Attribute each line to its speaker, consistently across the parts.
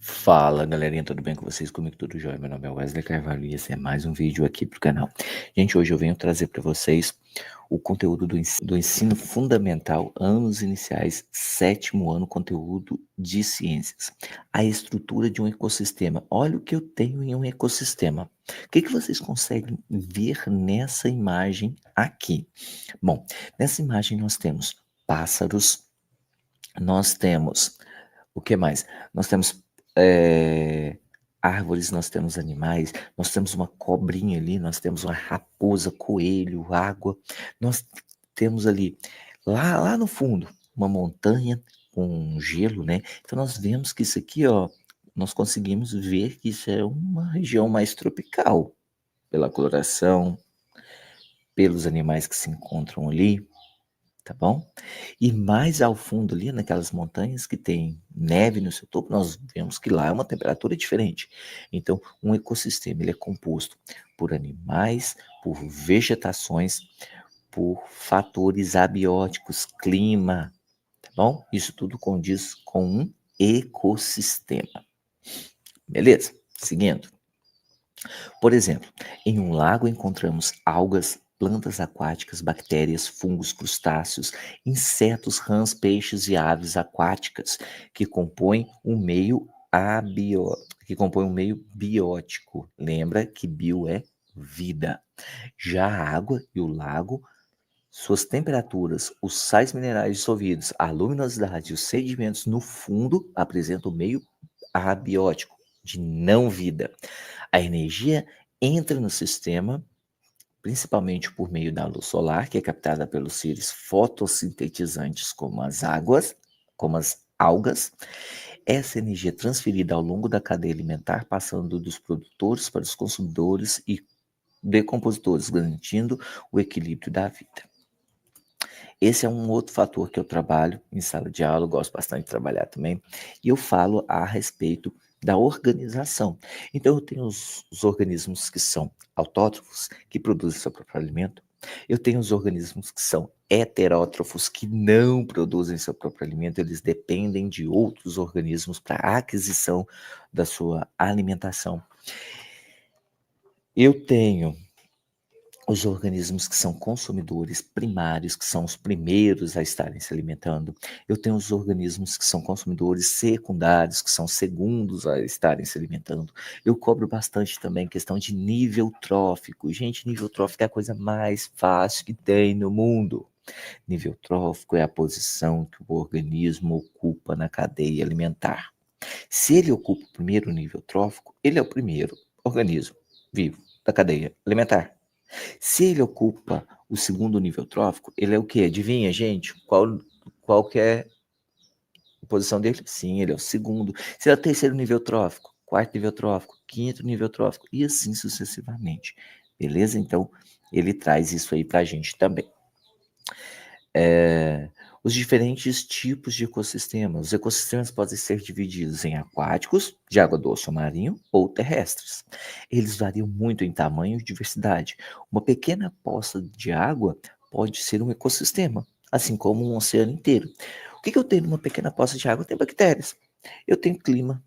Speaker 1: Fala galerinha, tudo bem com vocês? Comigo tudo jóia? Meu nome é Wesley Carvalho e esse é mais um vídeo aqui pro canal. Gente, hoje eu venho trazer para vocês o conteúdo do ensino fundamental, anos iniciais, sétimo ano, conteúdo de ciências. A estrutura de um ecossistema. Olha o que eu tenho em um ecossistema. O que vocês conseguem ver nessa imagem aqui? Bom, nessa imagem nós temos pássaros, nós temos o que mais? Nós temos árvores, nós temos animais, nós temos uma cobrinha ali, nós temos uma raposa, coelho, água. Nós temos ali, lá no fundo, uma montanha com gelo, né? Então nós vemos que isso aqui, ó, nós conseguimos ver que isso é uma região mais tropical, pela coloração, pelos animais que se encontram ali. Tá bom? E mais ao fundo ali, naquelas montanhas que tem neve no seu topo, nós vemos que lá é uma temperatura diferente. Então, um ecossistema ele é composto por animais, por vegetações, por fatores abióticos, clima, tá bom? Isso tudo condiz com um ecossistema. Beleza? Seguindo. Por exemplo, em um lago encontramos algas, plantas aquáticas, bactérias, fungos, crustáceos, insetos, rãs, peixes e aves aquáticas que compõem um meio biótico. Lembra que bio é vida. Já a água e o lago, suas temperaturas, os sais minerais dissolvidos, a luminosidade e os sedimentos no fundo apresentam o meio abiótico, de não vida. A energia entra no sistema, principalmente por meio da luz solar, que é captada pelos seres fotossintetizantes, como as algas. Essa energia é transferida ao longo da cadeia alimentar, passando dos produtores para os consumidores e decompositores, garantindo o equilíbrio da vida. Esse é um outro fator que eu trabalho em sala de aula, eu gosto bastante de trabalhar também, e eu falo a respeito da organização. Então, eu tenho os organismos que são autótrofos, que produzem seu próprio alimento. Eu tenho os organismos que são heterótrofos, que não produzem seu próprio alimento, eles dependem de outros organismos para a aquisição da sua alimentação. Eu tenho os organismos que são consumidores primários, que são os primeiros a estarem se alimentando. Eu tenho os organismos que são consumidores secundários, que são segundos a estarem se alimentando. Eu cobro bastante também questão de nível trófico. Gente, nível trófico é a coisa mais fácil que tem no mundo. Nível trófico é a posição que o organismo ocupa na cadeia alimentar. Se ele ocupa o primeiro nível trófico, ele é o primeiro organismo vivo da cadeia alimentar. Se ele ocupa o segundo nível trófico, ele é o quê? Adivinha, gente? Qual que é a posição dele? Sim, ele é o segundo. Se ele é o terceiro nível trófico, quarto nível trófico, quinto nível trófico, e assim sucessivamente. Beleza? Então, ele traz isso aí pra gente também. Os diferentes tipos de ecossistemas. Os ecossistemas podem ser divididos em aquáticos, de água doce ou marinho, ou terrestres. Eles variam muito em tamanho e diversidade. Uma pequena poça de água pode ser um ecossistema, assim como um oceano inteiro. O que eu tenho numa pequena poça de água? Eu tenho bactérias, eu tenho clima,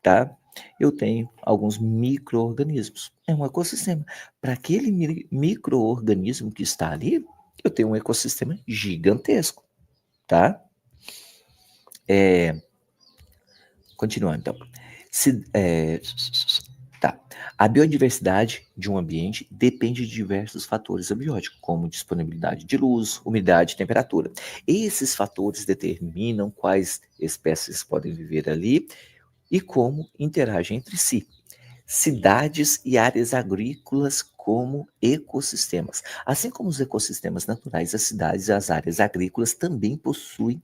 Speaker 1: tá? Eu tenho alguns micro-organismos. É um ecossistema. Para aquele micro-organismo que está ali, eu tenho um ecossistema gigantesco, tá? Continuando, então. Tá. A biodiversidade de um ambiente depende de diversos fatores abióticos, como disponibilidade de luz, umidade e temperatura. Esses fatores determinam quais espécies podem viver ali e como interagem entre si. Cidades e áreas agrícolas como ecossistemas. Assim como os ecossistemas naturais, as cidades e as áreas agrícolas também possuem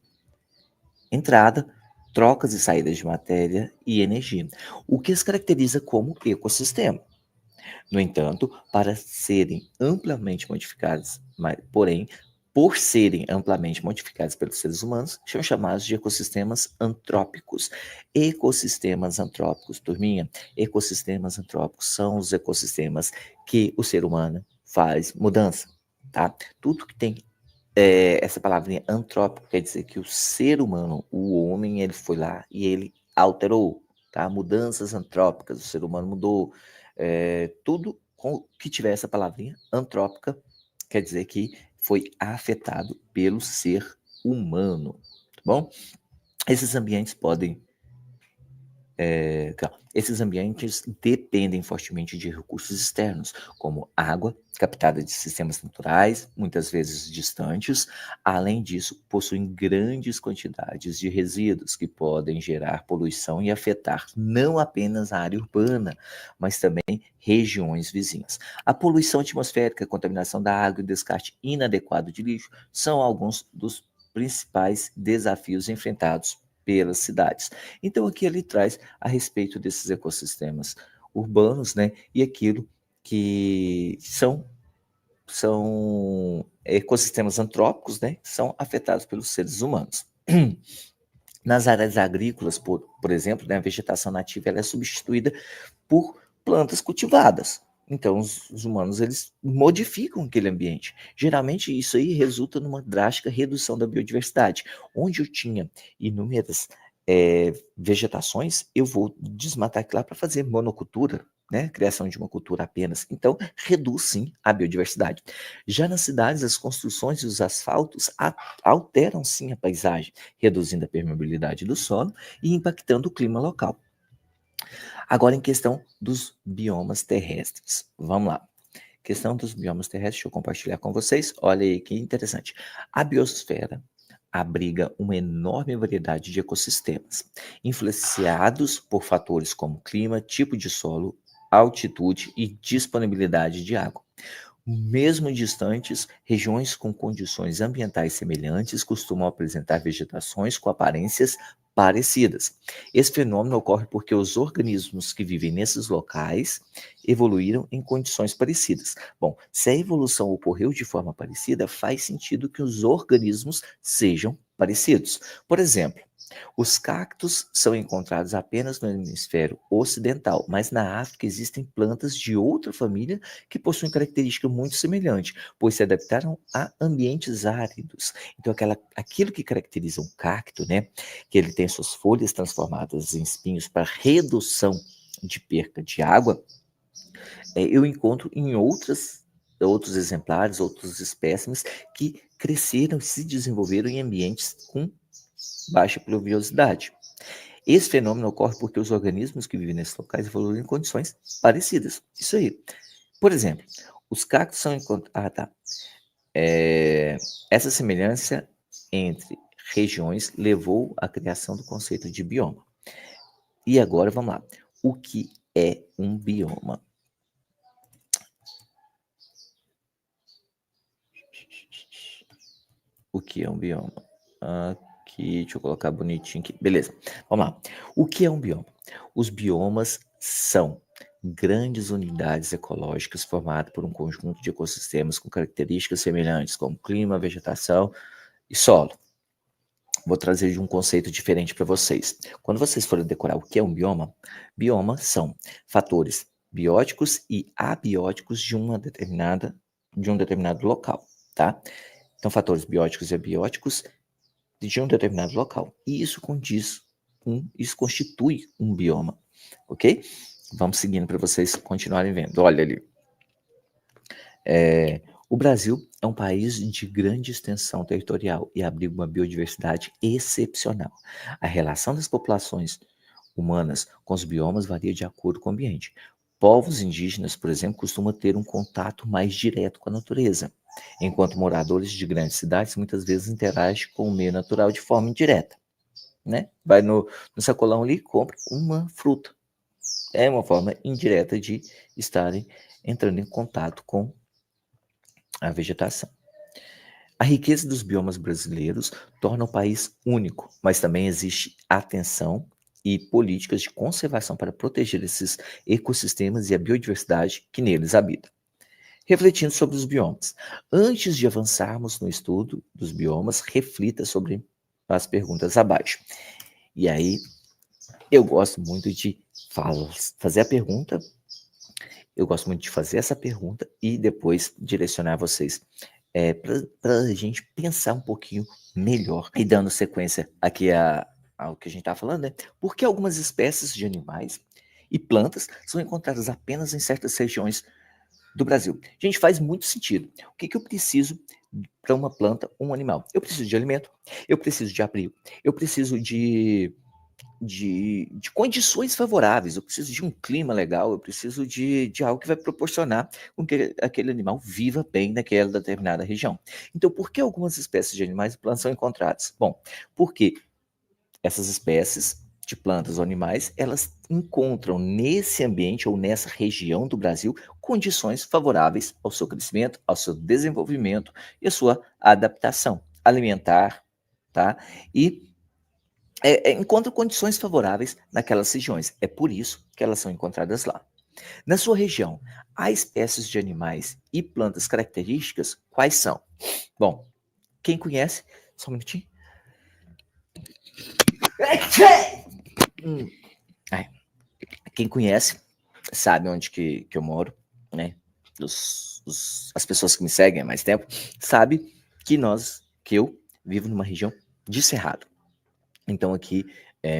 Speaker 1: entrada, trocas e saídas de matéria e energia, o que as caracteriza como ecossistema. No entanto, para serem amplamente modificados, porém, por serem amplamente modificados pelos seres humanos, são chamados de ecossistemas antrópicos. Ecossistemas antrópicos, turminha, ecossistemas antrópicos são os ecossistemas que o ser humano faz mudança, tá? Tudo que tem essa palavrinha antrópico quer dizer que o ser humano, o homem, ele foi lá e ele alterou. tá? Mudanças antrópicas, o ser humano mudou, tudo que tiver essa palavrinha antrópica quer dizer que foi afetado pelo ser humano, tá bom? Esses ambientes podem esses ambientes dependem fortemente de recursos externos, como água, captada de sistemas naturais, muitas vezes distantes. Além disso, possuem grandes quantidades de resíduos que podem gerar poluição e afetar não apenas a área urbana, mas também regiões vizinhas. A poluição atmosférica, a contaminação da água e o descarte inadequado de lixo são alguns dos principais desafios enfrentados pelas cidades. Então, aqui ele traz a respeito desses ecossistemas urbanos, né, e aquilo que são ecossistemas antrópicos, né, que são afetados pelos seres humanos. Nas áreas agrícolas, por exemplo, né, a vegetação nativa ela é substituída por plantas cultivadas. Então, os humanos eles modificam aquele ambiente. Geralmente, isso aí resulta numa drástica redução da biodiversidade. Onde eu tinha inúmeras vegetações, eu vou desmatar aquilo lá para fazer monocultura, né? Criação de uma cultura apenas. Então, reduz sim a biodiversidade. Já nas cidades, as construções e os asfaltos alteram sim a paisagem, reduzindo a permeabilidade do solo e impactando o clima local. Agora, em questão dos biomas terrestres. Vamos lá. Questão dos biomas terrestres, deixa eu compartilhar com vocês. Olha aí que interessante. A biosfera abriga uma enorme variedade de ecossistemas, influenciados por fatores como clima, tipo de solo, altitude e disponibilidade de água. Mesmo distantes, regiões com condições ambientais semelhantes costumam apresentar vegetações com aparências parecidas. Esse fenômeno ocorre porque os organismos que vivem nesses locais evoluíram em condições parecidas. Bom, se a evolução ocorreu de forma parecida, faz sentido que os organismos sejam parecidos. Por exemplo, os cactos são encontrados apenas no hemisfério ocidental, mas na África existem plantas de outra família que possuem característica muito semelhante, pois se adaptaram a ambientes áridos. Então, aquilo que caracteriza um cacto, né, que ele tem suas folhas transformadas em espinhos para redução de perca de água, eu encontro em outros exemplares, outros espécimes que cresceram e se desenvolveram em ambientes com baixa pluviosidade. Esse fenômeno ocorre porque os organismos que vivem nesses locais evoluem em condições parecidas. Isso aí. Por exemplo, os cactos são encontrados. Ah, tá. Essa semelhança entre regiões levou à criação do conceito de bioma. E agora vamos lá. O que é um bioma? O que é um bioma? Aqui, deixa eu colocar bonitinho aqui. Beleza, vamos lá. O que é um bioma? Os biomas são grandes unidades ecológicas formadas por um conjunto de ecossistemas com características semelhantes, como clima, vegetação e solo. Vou trazer de um conceito diferente para vocês. Quando vocês forem decorar o que é um bioma, biomas são fatores bióticos e abióticos de um determinado local, tá? Então, fatores bióticos e abióticos de um determinado local. E isso constitui um bioma, ok? Vamos seguindo para vocês continuarem vendo. Olha ali. O Brasil é um país de grande extensão territorial e abriga uma biodiversidade excepcional. A relação das populações humanas com os biomas varia de acordo com o ambiente. Povos indígenas, por exemplo, costumam ter um contato mais direto com a natureza, enquanto moradores de grandes cidades muitas vezes interagem com o meio natural de forma indireta, né? Vai no sacolão ali e compra uma fruta. É uma forma indireta de estarem entrando em contato com a vegetação. A riqueza dos biomas brasileiros torna o país único, mas também existe atenção e políticas de conservação para proteger esses ecossistemas e a biodiversidade que neles habita. Refletindo sobre os biomas. Antes de avançarmos no estudo dos biomas, reflita sobre as perguntas abaixo. E aí, eu gosto muito de fazer a pergunta, eu gosto muito de fazer essa pergunta e depois direcionar vocês para a gente pensar um pouquinho melhor. E dando sequência aqui ao que a gente está falando, né? Por que algumas espécies de animais e plantas são encontradas apenas em certas regiões do Brasil? Gente, faz muito sentido. O que eu preciso para uma planta, um animal? Eu preciso de alimento, eu preciso de abrigo, eu preciso de condições favoráveis, eu preciso de um clima legal, eu preciso de algo que vai proporcionar com que aquele animal viva bem naquela determinada região. Então, por que algumas espécies de animais e plantas são encontradas? Bom, porque essas espécies de plantas ou animais, elas encontram nesse ambiente ou nessa região do Brasil condições favoráveis ao seu crescimento, ao seu desenvolvimento e à sua adaptação alimentar, tá? E encontram condições favoráveis naquelas regiões. É por isso que elas são encontradas lá. Na sua região, há espécies de animais e plantas características? Quais são? Bom, quem conhece, só um minutinho. Quem conhece sabe onde que eu moro, né? As pessoas que me seguem há mais tempo sabe que eu vivo numa região de cerrado. Então aqui,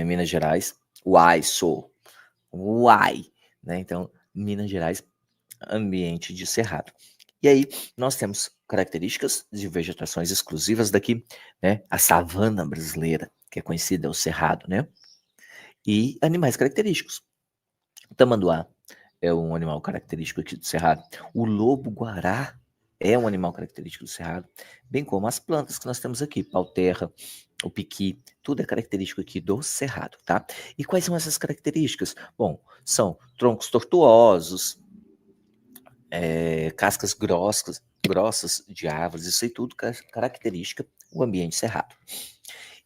Speaker 1: Minas Gerais, uai, né? Então, Minas Gerais, ambiente de cerrado. E aí, nós temos características de vegetações exclusivas daqui, né? A savana brasileira, que é conhecida, é o cerrado, né? E animais característicos. O tamanduá é um animal característico aqui do cerrado. O lobo-guará é um animal característico do cerrado, bem como as plantas que nós temos aqui, pau-terra, o piqui, tudo é característico aqui do cerrado, tá? E quais são essas características? Bom, são troncos tortuosos, cascas grossas de árvores, isso aí tudo característica o ambiente cerrado.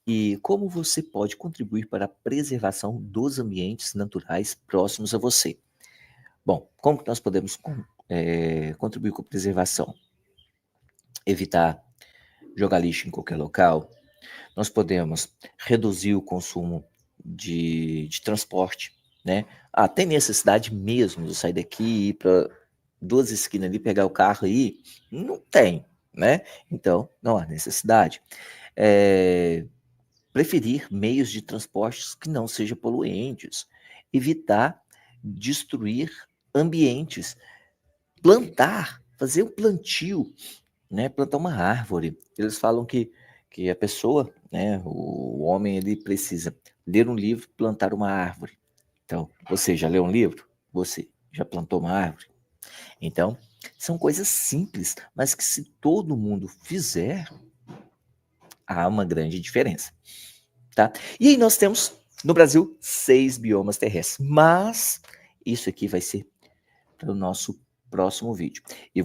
Speaker 1: E como você pode contribuir para a preservação dos ambientes naturais próximos a você? Bom, como que nós podemos contribuir com a preservação? Evitar jogar lixo em qualquer local. Nós podemos reduzir o consumo de transporte, né? Ah, tem necessidade mesmo de sair daqui e ir para 2 esquinas ali, pegar o carro e ir? Não tem, né? Então, não há necessidade. Preferir meios de transportes que não sejam poluentes. Evitar destruir ambientes. Plantar, fazer um plantio, né? Plantar uma árvore. Eles falam que a pessoa, né? O homem, ele precisa ler um livro, plantar uma árvore. Então, você já leu um livro? Você já plantou uma árvore? Então, são coisas simples, mas que se todo mundo fizer, há uma grande diferença, tá? E aí nós temos, no Brasil, 6 biomas terrestres, mas isso aqui vai ser para o nosso próximo vídeo. E